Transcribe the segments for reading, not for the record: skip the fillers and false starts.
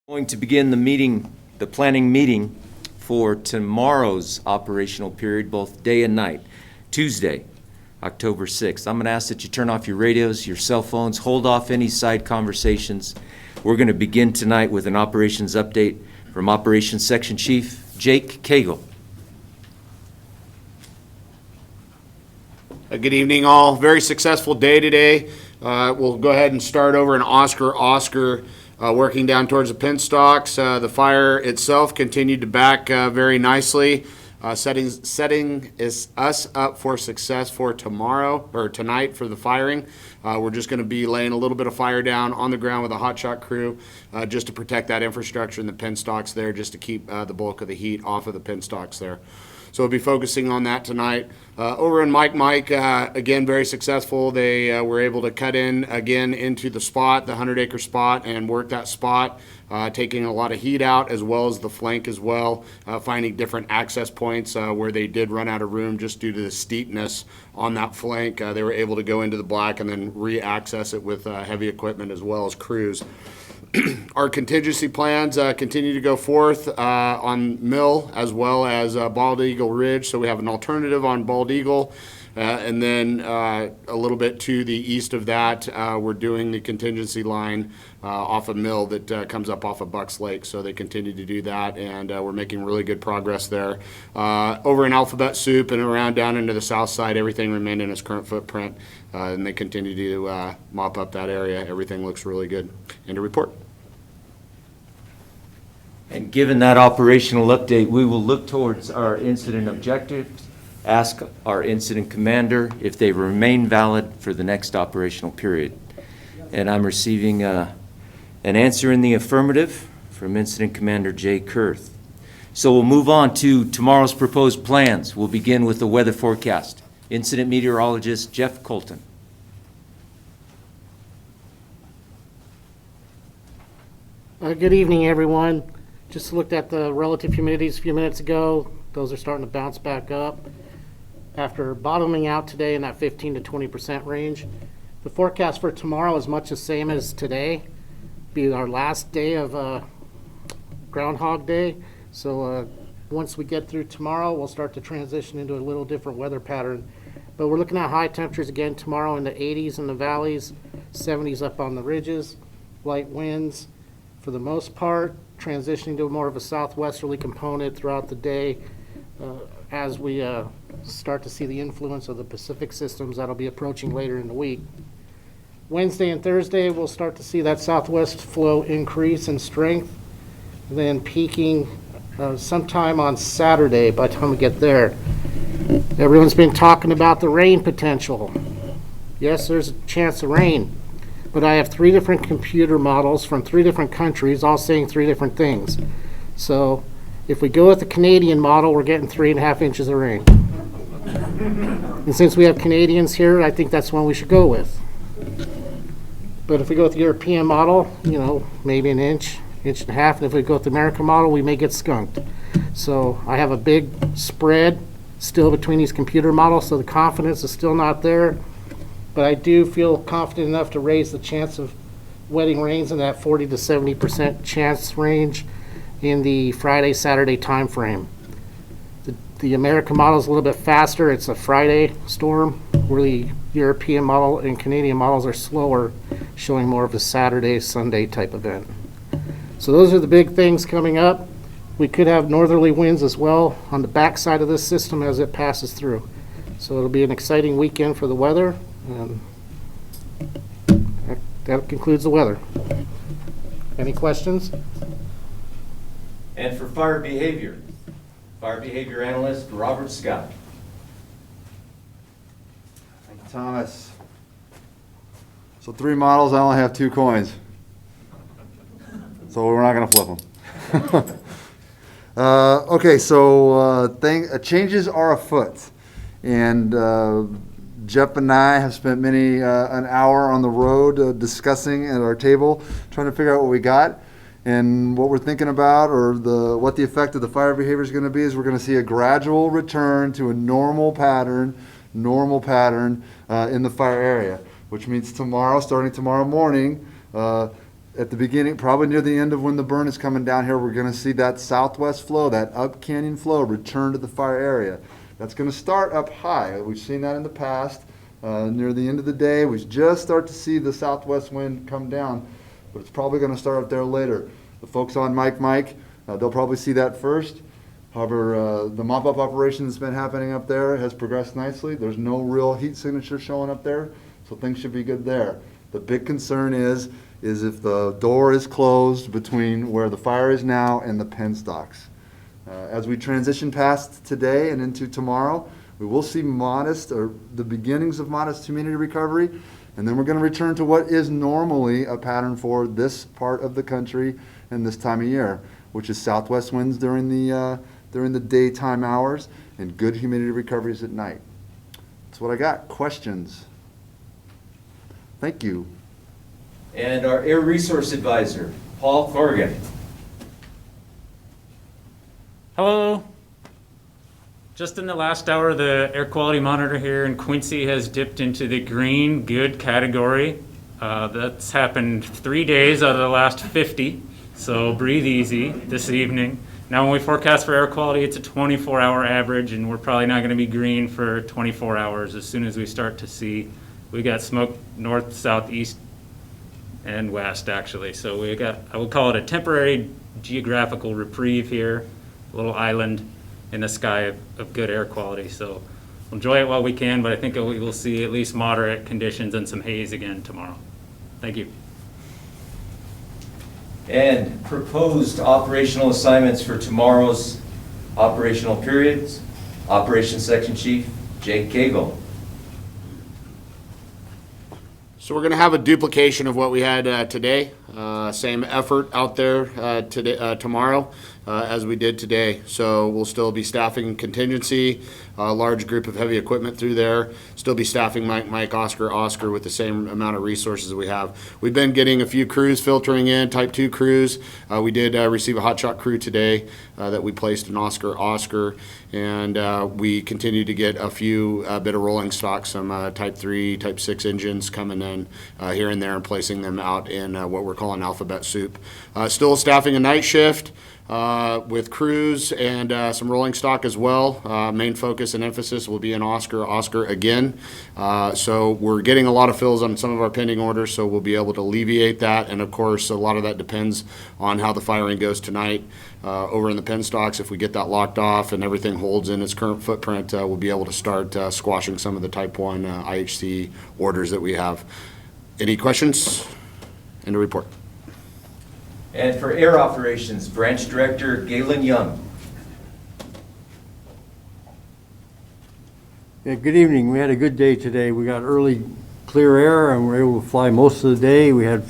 Going to begin the planning meeting for tomorrow's operational period, both day and night, Tuesday, October 6th. I'm going to ask that you turn off your radios, your cell phones, hold off any side conversations. We're going to begin tonight with an operations update from Operations Section Chief Jake Cagle. Good evening, all. Very successful day today. We'll go ahead and start over in Oscar. Working down towards the Pinstocks. The fire itself continued to back very nicely, setting us up for success for tomorrow or tonight for the firing. We're just going to be laying a little bit of fire down on the ground with a hot shot crew just to protect that infrastructure and the Pinstocks there, just to keep the bulk of the heat off of the Pinstocks there. So we'll be focusing on that tonight. Over in Mike, again, very successful. They were able to cut in again into the spot, the 100-acre spot, and work that spot, taking a lot of heat out as well as the flank as well, finding different access points where they did run out of room just due to the steepness on that flank. They were able to go into the black and then re-access it with heavy equipment as well as crews. Our contingency plans continue to go forth on Mill as well as Bald Eagle Ridge. So we have an alternative on Bald Eagle. And then a little bit to the east of that, we're doing the contingency line off of Mill that comes up off of Bucks Lake. So they continue to do that, and we're making really good progress there. Over in Alphabet Soup and around down into the south side, everything remained in its current footprint, and they continue to mop up that area. Everything looks really good. And to report. And given that operational update, we will look towards our incident objectives, ask our incident commander if they remain valid for the next operational period. And I'm receiving an answer in the affirmative from Incident Commander Jay Kurth. So we'll move on to tomorrow's proposed plans. We'll begin with the weather forecast. Incident Meteorologist Jeff Colton. Good evening, everyone. Just looked at the relative humidities a few minutes ago. Those are starting to bounce back up after bottoming out today in that 15 to 20% range. The forecast for tomorrow is much the same as today. Be our last day of Groundhog Day. So once we get through tomorrow, we'll start to transition into a little different weather pattern. But we're looking at high temperatures again tomorrow in the 80s in the valleys, 70s up on the ridges, light winds for the most part, transitioning to more of a southwesterly component throughout the day as we start to see the influence of the Pacific systems that'll be approaching later in the week. Wednesday and Thursday, we'll start to see that southwest flow increase in strength, then peaking sometime on Saturday by the time we get there. Everyone's been talking about the rain potential. Yes, there's a chance of rain. But I have 3 different computer models from 3 different countries, all saying 3 different things. So if we go with the Canadian model, we're getting 3.5 inches of rain. And since we have Canadians here, I think that's one we should go with. But if we go with the European model, maybe an inch, inch and a half. And if we go with the American model, we may get skunked. So I have a big spread still between these computer models, so the confidence is still not there. But I do feel confident enough to raise the chance of wetting rains in that 40 to 70% chance range in the Friday, Saturday time frame. The American model is a little bit faster. It's a Friday storm, where the European model and Canadian models are slower, showing more of a Saturday, Sunday type event. So those are the big things coming up. We could have northerly winds as well on the backside of this system as it passes through. So it'll be an exciting weekend for the weather. And that concludes the weather. Any questions? And for fire behavior analyst Robert Scott. Thank you, Thomas. So 3 models, I only have 2 coins. So we're not going to flip them. Okay, so changes are afoot. And Jeff and I have spent many an hour on the road discussing at our table, trying to figure out what we got and what we're thinking about, or what the effect of the fire behavior is going to be. Is we're going to see a gradual return to a normal pattern in the fire area, which means starting tomorrow morning, at the beginning, probably near the end of when the burn is coming down here, we're gonna see that southwest flow, that up canyon flow, return to the fire area. That's gonna start up high. We've seen that in the past. Near the end of the day, we just start to see the southwest wind come down, but it's probably gonna start up there later. The folks on Mike, they'll probably see that first. However, the mop-up operation that's been happening up there has progressed nicely. There's no real heat signature showing up there, so things should be good there. The big concern is if the door is closed between where the fire is now and the penstocks. As we transition past today and into tomorrow, we will see the beginnings of modest humidity recovery, and then we're going to return to what is normally a pattern for this part of the country and this time of year, which is southwest winds during the daytime hours and good humidity recoveries at night. That's what I got. Questions? Thank you. And our Air Resource Advisor, Paul Corrigan. Hello. Just in the last hour, the air quality monitor here in Quincy has dipped into the green good category. That's happened 3 days out of the last 50, so breathe easy this evening. Now when we forecast for air quality, it's a 24-hour average, and we're probably not going to be green for 24 hours as soon as we start to see. We got smoke north, south, east, and west, actually. So we got, I would call it a temporary geographical reprieve here, a little island in the sky of good air quality. So we'll enjoy it while we can, but I think we will see at least moderate conditions and some haze again tomorrow. Thank you. And proposed operational assignments for tomorrow's operational periods. Operations Section Chief Jake Cagle. So we're going to have a duplication of what we had today. Same effort out there today, tomorrow as we did today. So we'll still be staffing contingency, a large group of heavy equipment through there. Still be staffing Mike, Oscar with the same amount of resources we have. We've been getting a few crews filtering in, type 2 crews. We did receive a hot shot crew today that we placed in Oscar. And we continue to get a few bit of rolling stock, some type 3, type 6 engines coming in here and there and placing them out in what we're calling alphabet soup. Still staffing a night shift with crews and some rolling stock as well. Main focus and emphasis will be in Oscar again. So we're getting a lot of fills on some of our pending orders, so we'll be able to alleviate that. And of course, a lot of that depends on how the firing goes tonight over in the penstocks. If we get that locked off and everything holds in its current footprint, we'll be able to start squashing some of the type 1 IHC orders that we have. Any questions? End of report. And for Air Operations, Branch Director Galen Young. Yeah, good evening. We had a good day today. We got early clear air and we were able to fly most of the day. We had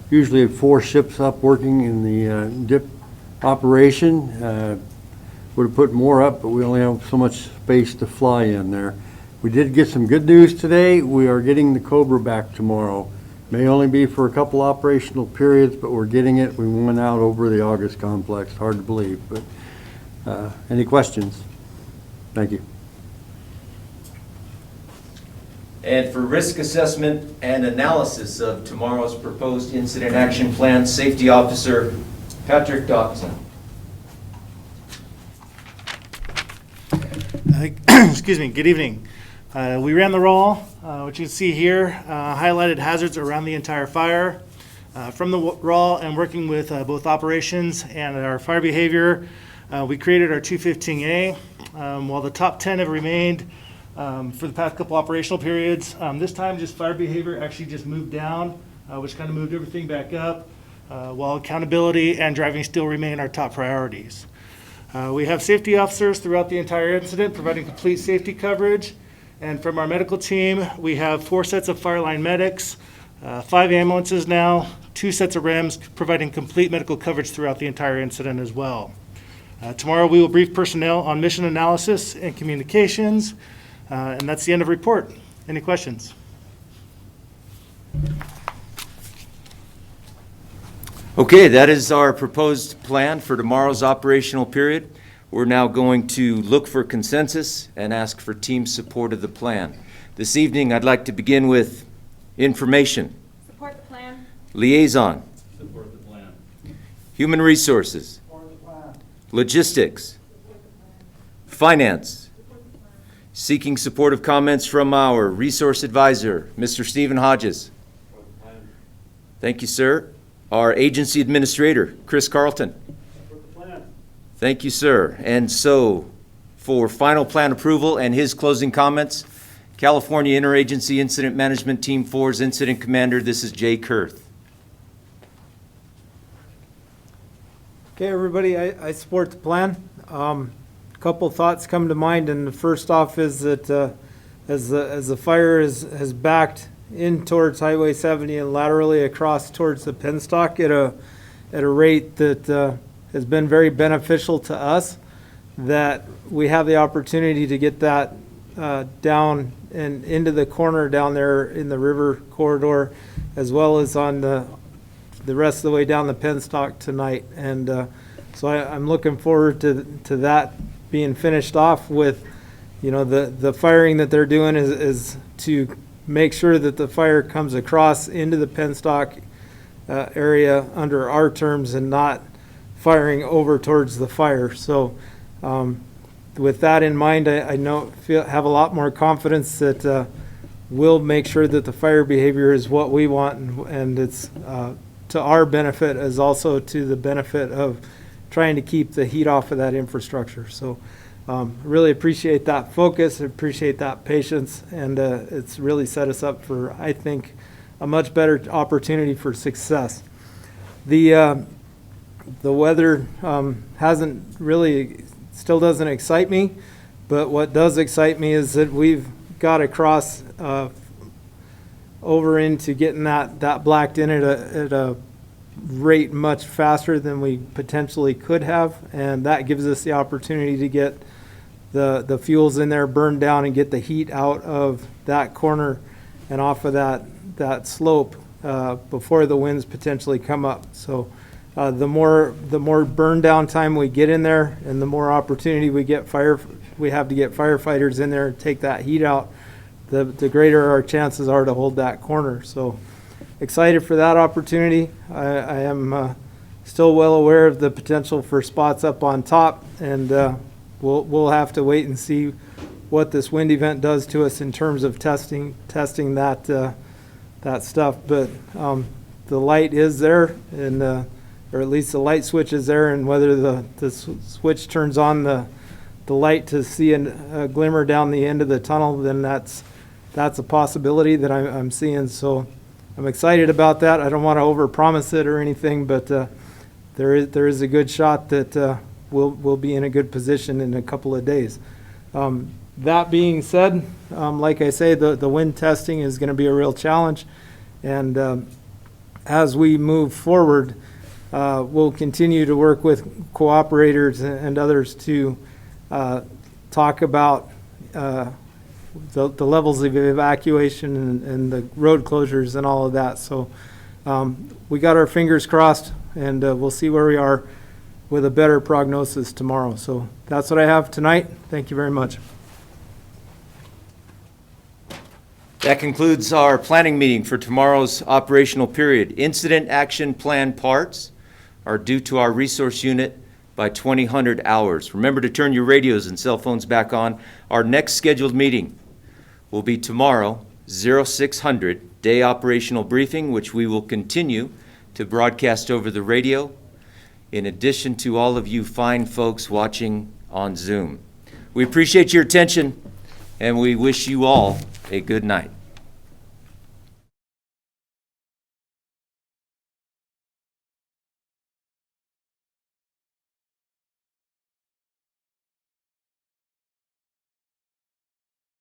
usually 4 ships up working in the dip operation. Would have put more up, but we only have so much space to fly in there. We did get some good news today. We are getting the Cobra back tomorrow. May only be for a couple operational periods, but we're getting it. We went out over the August complex. Hard to believe, but any questions? Thank you. And for risk assessment and analysis of tomorrow's proposed incident action plan, Safety Officer Patrick Dotson. Excuse me, good evening. We ran the roll, which you can see here, highlighted hazards around the entire fire. From the raw and working with both operations and our fire behavior, we created our 215A. While the top 10 have remained for the past couple operational periods, this time just fire behavior actually just moved down, which kind of moved everything back up, while accountability and driving still remain our top priorities. We have safety officers throughout the entire incident providing complete safety coverage. And from our medical team, we have 4 sets of fireline medics, 5 ambulances now, 2 sets of REMs providing complete medical coverage throughout the entire incident as well. Tomorrow we will brief personnel on mission analysis and communications, and that's the end of report. Any questions? Okay, that is our proposed plan for tomorrow's operational period. We're now going to look for consensus and ask for team support of the plan. This evening, I'd like to begin with information. Support the plan. Liaison. Human Resources. Logistics. Finance. Seeking supportive comments from our Resource Advisor, Mr. Stephen Hodges. Thank you, sir. Our Agency Administrator, Chris Carlton. Thank you, sir. And so, for final plan approval and his closing comments, California Interagency Incident Management Team 4's Incident Commander, this is Jay Kurth. Okay, everybody, I support the plan. Couple thoughts come to mind, and the first off is that as the fire has backed in towards Highway 70 and laterally across towards the penstock at a rate that has been very beneficial to us, that we have the opportunity to get that down and into the corner down there in the river corridor, as well as on the rest of the way down the penstock tonight. And so I'm looking forward to that being finished off with, the firing that they're doing is to make sure that the fire comes across into the penstock area under our terms and not firing over towards the fire. So with that in mind, I have a lot more confidence that we'll make sure that the fire behavior is what we want, and it's to our benefit as also to the benefit of trying to keep the heat off of that infrastructure. So really appreciate that focus, appreciate that patience, and it's really set us up for, I think, a much better opportunity for success. The weather hasn't really, still doesn't excite me, but what does excite me is that we've got across over into getting that blacked in at a rate much faster than we potentially could have, and that gives us the opportunity to get the fuels in there burned down and get the heat out of that corner and off of that slope before the winds potentially come up. So the more burn down time we get in there, and the more opportunity we have to get firefighters in there and take that heat out, the greater our chances are to hold that corner. So excited for that opportunity. I am still well aware of the potential for spots up on top, and we'll have to wait and see what this wind event does to us in terms of testing that stuff. But the light is there, and or at least the light switch is there, and whether the switch turns on the light to see a glimmer down the end of the tunnel, then that's a possibility that I'm seeing. So I'm excited about that. I don't want to overpromise it or anything, but there is a good shot that we'll be in a good position in a couple of days. That being said, like I say, the wind testing is going to be a real challenge, and as we move forward, we'll continue to work with cooperators and others to talk about the levels of evacuation and the road closures and all of that. So we got our fingers crossed, and we'll see where we are with a better prognosis tomorrow. So that's what I have tonight. Thank you very much. That concludes our planning meeting for tomorrow's operational period. Incident action plan parts are due to our resource unit by 2000 hours. Remember to turn your radios and cell phones back on. Our next scheduled meeting will be tomorrow, 0600, day operational briefing, which we will continue to broadcast over the radio, in addition to all of you fine folks watching on Zoom. We appreciate your attention, and we wish you all a good night.